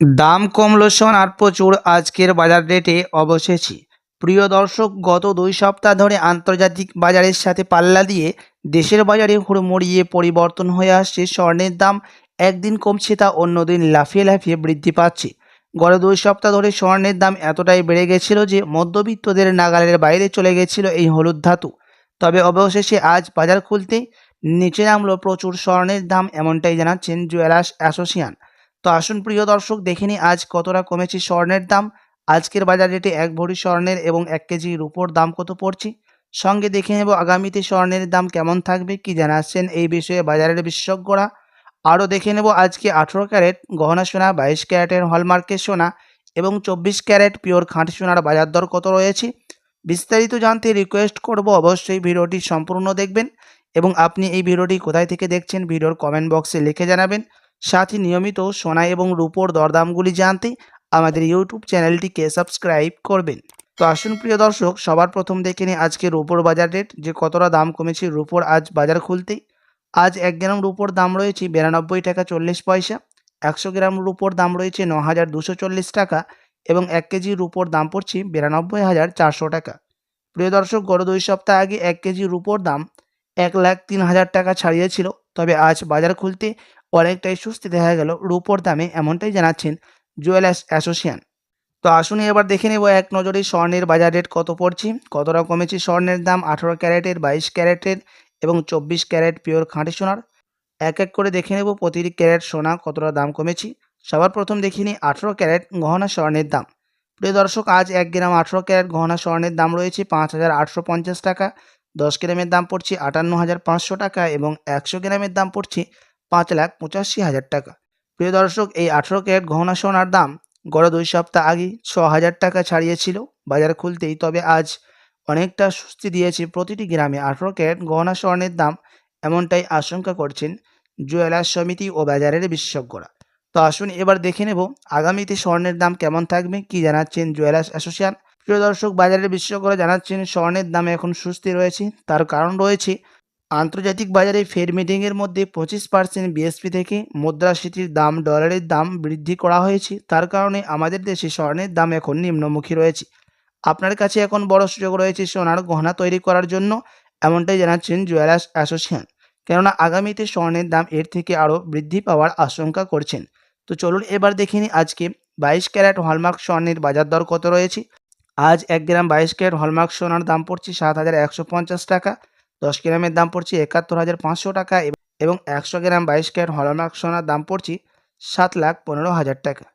দাম কমলো সোনার প্রচুর আজকের বাজার রেটে অবশেষে। প্রিয় দর্শক, গত 2 সপ্তাহ ধরে আন্তর্জাতিক বাজারের সাথে পাল্লা দিয়ে দেশের বাজারে হুড়মুড়িয়ে পরিবর্তন হয়ে আসছে স্বর্ণের দাম। একদিন কমছে তা অন্যদিন লাফিয়ে লাফিয়ে বৃদ্ধি পাচ্ছে। গত 2 সপ্তাহ ধরে স্বর্ণের দাম এতটাই বেড়ে গেছিল যে মধ্যবিত্তদের নাগালের বাইরে চলে গেছিল এই হলুদ ধাতু। তবে অবশেষে আজ বাজার খুলতেই নিচে নামলো প্রচুর স্বর্ণের দাম, এমনটাই জানাচ্ছেন জুয়েলার্স অ্যাসোসিয়েশন। তো আসুন প্রিয় দর্শক, দেখে নিই আজ কতটা কমেছে স্বর্ণের দাম। আজকের বাজার রেটে 1 ভরি স্বর্ণের এবং 1 কেজি রূপোর দাম কত পড়ছে, সঙ্গে দেখে নেব আগামীতে স্বর্ণের দাম কেমন থাকবে, কি জানাচ্ছেন এই বিষয়ে বাজারের বিশেষজ্ঞরা। আরও দেখে নেব আজকে 18 ক্যারেট গহনা সোনা, 22 ক্যারেটের হলমার্কের সোনা এবং 24 ক্যারেট পিওর খাঁটি সোনার বাজার দর কত রয়েছে। বিস্তারিত জানতে রিকোয়েস্ট করব অবশ্যই ভিডিওটি সম্পূর্ণ দেখবেন এবং আপনি এই ভিডিওটি কোথায় থেকে দেখছেন ভিডিওর কমেন্ট বক্সে লিখে জানাবেন। সাথে নিয়মিত সোনা এবং রূপোর দরদামগুলি জানতে আমাদের ইউটিউব চ্যানেলটিকে সাবস্ক্রাইব করবেন। তো আসুন প্রিয় দর্শক, সবার প্রথম দেখে নিই আজকে রূপোর বাজার রেট, যে কতটা দাম কমেছে রূপোর আজ বাজার খুলতেই। আজ 1 গ্রাম রূপোর দাম রয়েছে 92 টাকা 40 পয়সা, 100 গ্রাম রূপোর দাম রয়েছে 9240 টাকা এবং 1 কেজি রূপোর দাম পড়ছে 92,400 টাকা। প্রিয় দর্শক, গত 2 সপ্তাহ আগে 1 কেজি রূপোর দাম 1,03,000 টাকা ছাড়িয়েছিল। তবে আজ বাজার খুলতে অনেকটাই স্বস্তি দেখা গেল রূপোর দামে, এমনটাই জানাচ্ছেন জুয়েলার্স অ্যাসোসিয়েশন। তো আসুন এবার দেখে নেব এক নজরে স্বর্ণের বাজার রেট কত পড়ছে, কতটা কমেছে স্বর্ণের দাম 18 ক্যারেটের, 22 ক্যারেটের এবং 24 ক্যারেট পিওর খাঁটি সোনার। এক এক করে দেখে নেব প্রতিটি ক্যারেট সোনা কতটা দাম কমেছে। সবার প্রথম দেখে নিই 18 ক্যারেট গহনা স্বর্ণের দাম। প্রিয় দর্শক, আজ 1 গ্রাম 18 ক্যারেট গহনা স্বর্ণের দাম রয়েছে 5,850 টাকা, 10 গ্রামের দাম পড়ছে 58,500 টাকা এবং 100 গ্রামের দাম পড়ছে 5,85,000 টাকা। প্রিয় দর্শক, এই 18 ক্যারেট গহনা সোনার দাম গত 2 সপ্তাহ আগে 6,000 টাকা ছাড়িয়েছিল বাজার খুলতেই। তবে আজ অনেকটা স্বস্তি দিয়েছে প্রতিটি গ্রামে 18 ক্যারেট গহনা স্বর্ণের দাম, এমনটাই আশঙ্কা করছেন জুয়েলার্স সমিতি ও বাজারের বিশেষজ্ঞরা। তো আসুন এবার দেখে নেব আগামীতে স্বর্ণের দাম কেমন থাকবে, কি জানাচ্ছেন জুয়েলার্স অ্যাসোসিয়েশন। প্রিয় দর্শক, বাজারের বিশেষজ্ঞরা জানাচ্ছেন স্বর্ণের দামে এখন স্বস্তি রয়েছে। তার কারণ রয়েছে আন্তর্জাতিক বাজারে ফেড মিটিংয়ের মধ্যে 25% বিএসপি থেকে মুদ্রাস্ফীতির দাম, ডলারের দাম বৃদ্ধি করা হয়েছে। তার কারণে আমাদের দেশে স্বর্ণের দাম এখন নিম্নমুখী রয়েছে। আপনার কাছে এখন বড় সুযোগ রয়েছে সোনার গহনা তৈরি করার জন্য, এমনটাই জানাচ্ছেন জুয়েলার্স অ্যাসোসিয়েশন। কেননা আগামীতে স্বর্ণের দাম এর থেকে আরও বৃদ্ধি পাওয়ার আশঙ্কা করছেন। তো চলুন এবার দেখে নিই আজকে 22 ক্যারেট হলমার্ক স্বর্ণের বাজার দর কত রয়েছে। আজ 1 গ্রাম 22 ক্যারেট হলমার্ক সোনার দাম পড়ছে 7,150 টাকা, 10 গ্রামের দাম পড়ছে 71,500 টাকা এবং 100 গ্রাম 22 ক্যারেট হলমার্ক সোনার দাম পড়ছে 7,15,000 টাকা।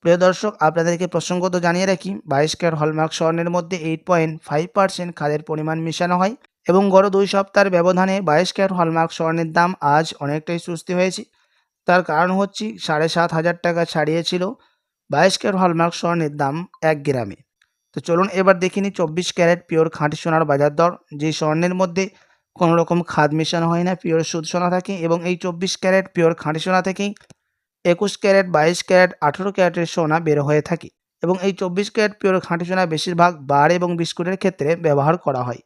প্রিয় দর্শক, আপনাদেরকে প্রসঙ্গত জানিয়ে রাখি 22 ক্যারেট হলমার্ক স্বর্ণের মধ্যে 8.5% খাদের পরিমাণ মেশানো হয় এবং গত 2 সপ্তাহের ব্যবধানে 22 ক্যারেট হলমার্ক স্বর্ণের দাম আজ অনেকটাই সুস্থি হয়েছে। তার কারণ হচ্ছে 7,500 টাকা ছাড়িয়েছিল 22 ক্যারেট হলমার্ক স্বর্ণের দাম 1 গ্রামে। তো চলুন এবার দেখে নিই 24 ক্যারেট পিওর খাঁটি সোনার বাজার দর, যে স্বর্ণের মধ্যে কোনো রকম খাদ মেশানো হয় না, পিওর শুদ্ধ সোনা থাকে এবং এই 24 ক্যারেট পিওর খাঁটি সোনা থেকেই 21 ক্যারেট, 22 ক্যারেট, 18 ক্যারেটের সোনা বের হয়ে থাকে এবং এই 24 ক্যারেট পিওর খাঁটি সোনা বেশিরভাগ বার এবং বিস্কুটের ক্ষেত্রে ব্যবহার করা হয়।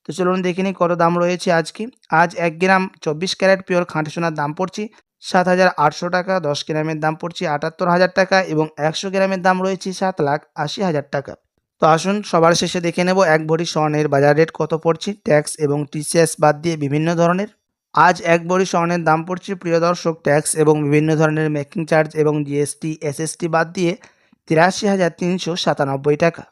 তো চলুন দেখে নিই কত দাম রয়েছে আজকে। আজ 1 গ্রাম 24 ক্যারেট পিওর খাঁটি সোনার দাম পড়ছে 7,800 টাকা, 10 গ্রামের দাম পড়ছে 78,000 টাকা এবং 100 গ্রামের দাম রয়েছে 7,80,000 টাকা। তো আসুন সবার শেষে দেখে নেব 1 ভরি স্বর্ণের বাজার রেট কত পড়ছে ট্যাক্স এবং টিসিএস বাদ দিয়ে বিভিন্ন ধরনের। আজ 1 ভরি স্বর্ণের দাম পড়ছে প্রিয় দর্শক ট্যাক্স এবং বিভিন্ন ধরনের মেকিং চার্জ এবং জিএসটি এসএসটি বাদ দিয়ে 83,397 টাকা।